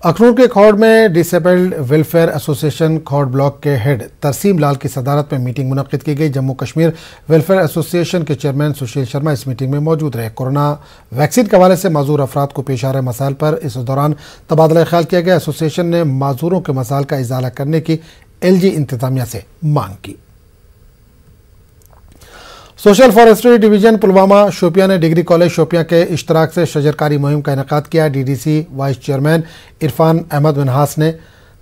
अखनूर के खौड़ में disabled welfare association Khour block के हेड तरसीम लाल की सदारत में मीटिंग मुनक्किद की गई। जम्मू कश्मीर वेलफेयर एसोसिएशन के चेयरमैन सुशील शर्मा इस मीटिंग में मौजूद रहे। कोरोना वैक्सीन के हवाले से माजूर अफराद को पेश आ रहे मसाइल पर इस दौरान तबादला ख्याल किया गया। एसोसिएशन ने माजूरों के मसाइल का इजाला करने की LG इंतजामिया से मांग की। Social forestry division Pulwama Shopian ने डिग्री कॉलेज शोपियां के इश्तराक से शजरकारी मुहिम का इनेकाद किया। DDC vice chairman Irfan Ahmed Minhas ने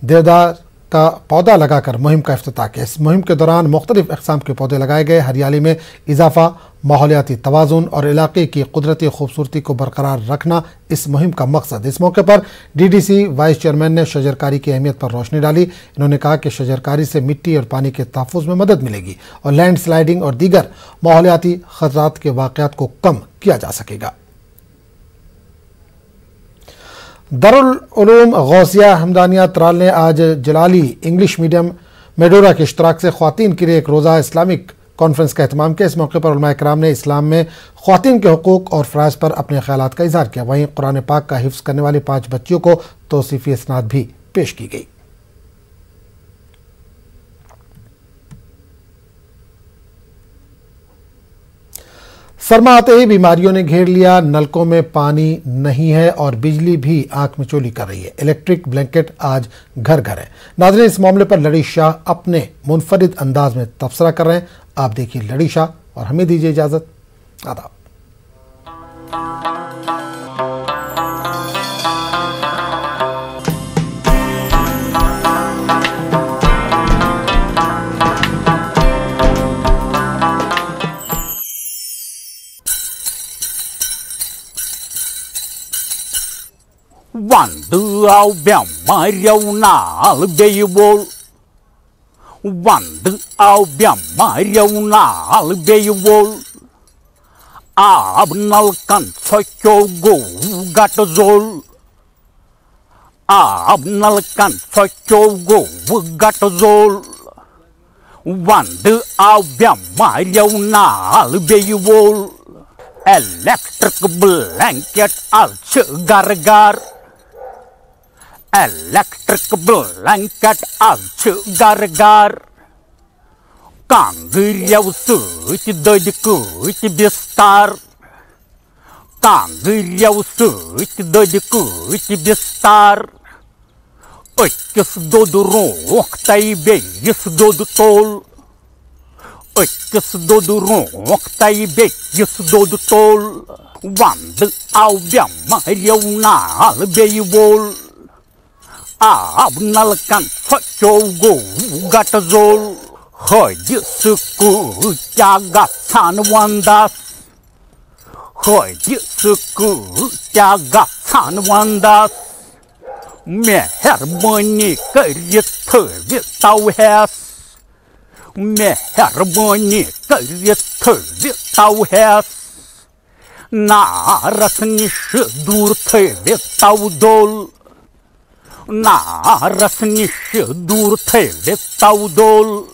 देवदार का पौधा लगाकर मुहिम का इफ्तिताह किया। इस मुहिम के दौरान मुख्तलिफ अक़साम के पौधे लगाए गए। हरियाली में इजाफा, माहौलियाती तवाज़ुन और इलाके की कुदरती खूबसूरती को बरकरार रखना इस मुहिम का मकसद। इस मौके पर DDC वाइस चेयरमैन ने शजरकारी की अहमियत पर रोशनी डाली। इन्होंने कहा कि शजरकारी से मिट्टी और पानी के तहफ़्फ़ुज़ में मदद मिलेगी और लैंड स्लाइडिंग और दीगर माहौलियाती ख़तरात के वाक़यात को कम किया जा सकेगा। दारुल उलूम गौसिया हमदानिया त्राल ने आज जलाली इंग्लिश मीडियम मेडोरा के इश्तराक से ख्वातीन के लिए एक रोज़ा इस्लामिक कॉन्फ्रेंस का एहतमाम किया। इस मौके पर उलमा इकराम ने इस्लाम में ख्वातीन के हुकूक और फ़राइज़ पर अपने ख्यालात का इज़हार किया। वहीं कुरान पाक का हिफ्ज़ करने वाली 5 बच्चियों को तौसीफ़ी इसनाद भी पेश की गई। सरमा आते ही बीमारियों ने घेर लिया। नलकों में पानी नहीं है और बिजली भी आंख मिचौली कर रही है। इलेक्ट्रिक ब्लैंकेट आज घर घर है। नाज़रीन, इस मामले पर लड़ी शाह अपने मुनफरिद अंदाज में तबसरा कर रहे हैं। आप देखिए लड़ी शाह और हमें दीजिए इजाजत। आदाब। Vando ao Belmário na Albeio, Vando ao Belmário na Albeio, Abnal Cansochogo Gatazol, Abnal Cansochogo Gatazol, Vando ao Belmário na Albeio, Electric blanket al Gargar. Electric blanket al Gargar. Kangriau suit the kuit bistar. Kangriau suit the kuit bistar. Oikis do do rock tai beis do do tol. Oikis do do rock tai beis do do tol. Vando ao Belmário na Albeio. Abnal Cansochogo Gatazol, Hoje suku jaga sanwandas, Hoje suku jaga sanwandas, Meherbani karit tau has, Meherbani karit tau has, Naras nish dur tau dol. Naras nish dur tau dol.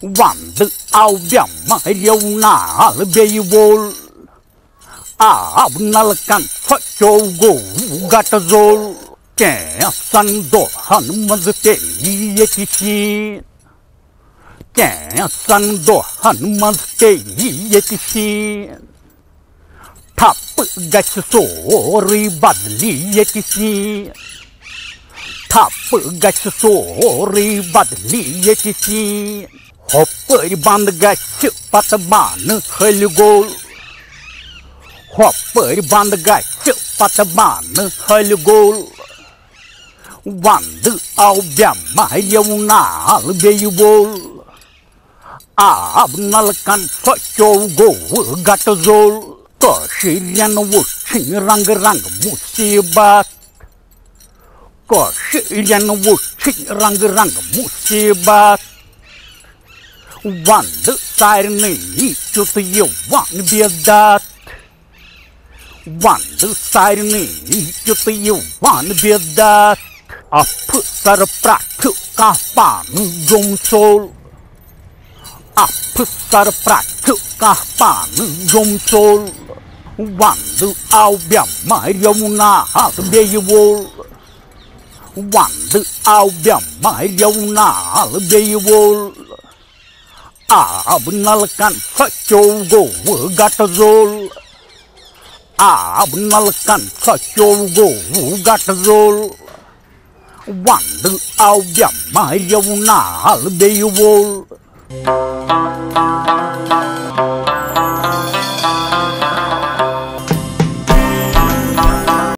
Vando ao Belmário na Albeio, Abnal Cansochogo Gatazol, Quem sandohan mazte yetishi, Quem sandohan mazte yetishi, Tap gash sori badli yetishi, Tap gash sori badli yetishi. Hopper band gash pataban helgol. Hopper band gash pataban helgol. Vando ao Belmário na Albeio, Abnal Cansochogo Gatazol, Koshirian wuchin rang rang musibat, Koshirian wuchin rang rang musibat. Vando sirni chut yuvan biedat, Vando sirni chut yuvan biedat. Up sar pratu kapan gomsol, Apusar prakukah panjomsol Wandu au biam mariona halbeyewol Wandu au biam mariona halbeyewol Abnalkan sachogo gatazol Abnalkan sachogo gatazol Wandu au biam mariona halbeyewol